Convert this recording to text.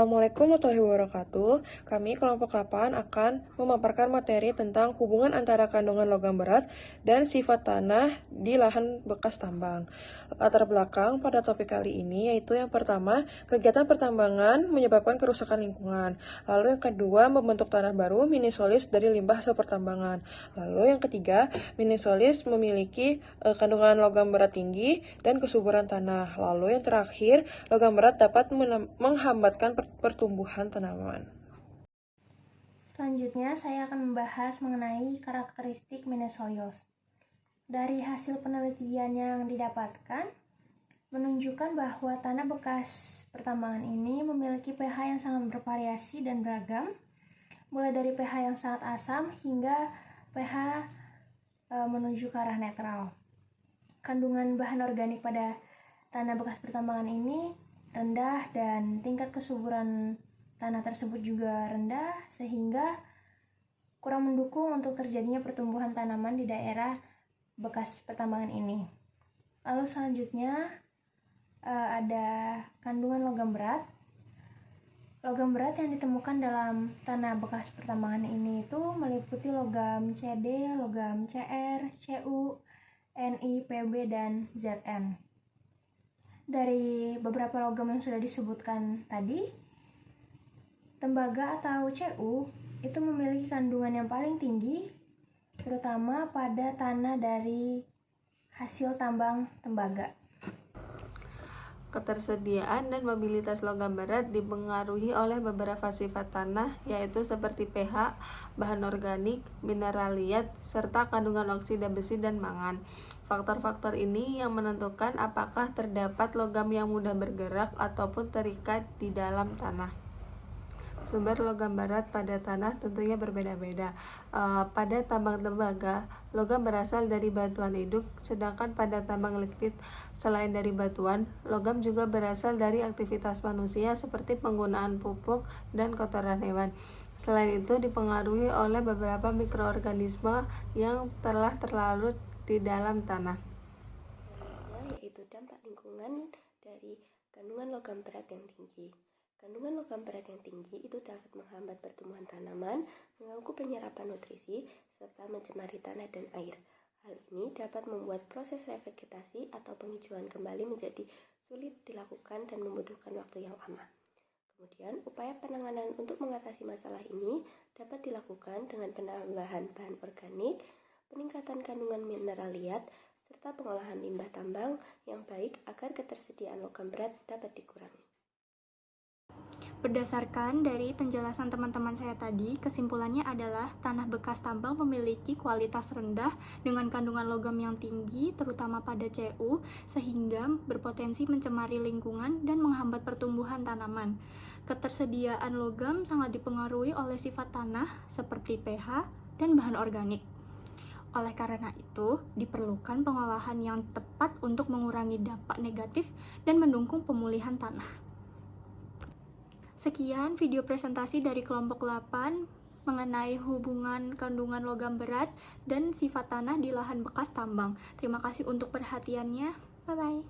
Assalamualaikum warahmatullahi wabarakatuh. Kami kelompok 8 akan memaparkan materi tentang hubungan antara kandungan logam berat dan sifat tanah di lahan bekas tambang. Latar belakang pada topik kali ini yaitu yang pertama, kegiatan pertambangan menyebabkan kerusakan lingkungan. Lalu yang kedua, membentuk tanah baru minisolis dari limbah hasil pertambangan. Lalu yang ketiga, minisolis memiliki kandungan logam berat tinggi dan kesuburan tanah. Lalu yang terakhir, logam berat dapat menghambatkan pertumbuhan tanaman. Selanjutnya, saya akan membahas mengenai karakteristik minisoils. Dari hasil penelitian yang didapatkan, menunjukkan bahwa tanah bekas pertambangan ini memiliki pH yang sangat bervariasi dan beragam, mulai dari pH yang sangat asam hingga pH menuju ke arah netral. Kandungan bahan organik pada tanah bekas pertambangan ini rendah dan tingkat kesuburan tanah tersebut juga rendah sehingga kurang mendukung untuk terjadinya pertumbuhan tanaman di daerah bekas pertambangan ini. Lalu selanjutnya ada kandungan logam berat. Logam berat yang ditemukan dalam tanah bekas pertambangan ini itu meliputi logam CD, logam CR, CU, Ni, Pb, dan Zn. Dari beberapa logam yang sudah disebutkan tadi, tembaga atau Cu itu memiliki kandungan yang paling tinggi, terutama pada tanah dari hasil tambang tembaga. Ketersediaan dan mobilitas logam berat dipengaruhi oleh beberapa sifat tanah, yaitu seperti pH, bahan organik, mineraliat, serta kandungan oksida besi dan mangan. Faktor-faktor ini yang menentukan apakah terdapat logam yang mudah bergerak ataupun terikat di dalam tanah. Sumber logam berat pada tanah tentunya berbeda-beda. Pada tambang tembaga, logam berasal dari batuan hidup, sedangkan pada tambang liquid, selain dari batuan, logam juga berasal dari aktivitas manusia seperti penggunaan pupuk dan kotoran hewan. Selain itu, dipengaruhi oleh beberapa mikroorganisme yang telah terlarut di dalam tanah. Yaitu dampak lingkungan dari kandungan logam berat yang tinggi. Kandungan logam berat yang tinggi itu dapat menghambat pertumbuhan tanaman, mengganggu penyerapan nutrisi, serta mencemari tanah dan air. Hal ini dapat membuat proses revegetasi atau penghijauan kembali menjadi sulit dilakukan dan membutuhkan waktu yang lama. Kemudian, upaya penanganan untuk mengatasi masalah ini dapat dilakukan dengan penambahan bahan organik, peningkatan kandungan mineraliat, serta pengolahan limbah tambang yang baik agar ketersediaan logam berat dapat dikurangi. Berdasarkan dari penjelasan teman-teman saya tadi, kesimpulannya adalah tanah bekas tambang memiliki kualitas rendah dengan kandungan logam yang tinggi, terutama pada Cu, sehingga berpotensi mencemari lingkungan dan menghambat pertumbuhan tanaman. Ketersediaan logam sangat dipengaruhi oleh sifat tanah seperti pH dan bahan organik. Oleh karena itu, diperlukan pengolahan yang tepat untuk mengurangi dampak negatif dan mendukung pemulihan tanah. Sekian video presentasi dari kelompok 8 mengenai hubungan kandungan logam berat dan sifat tanah di lahan bekas tambang. Terima kasih untuk perhatiannya. Bye-bye.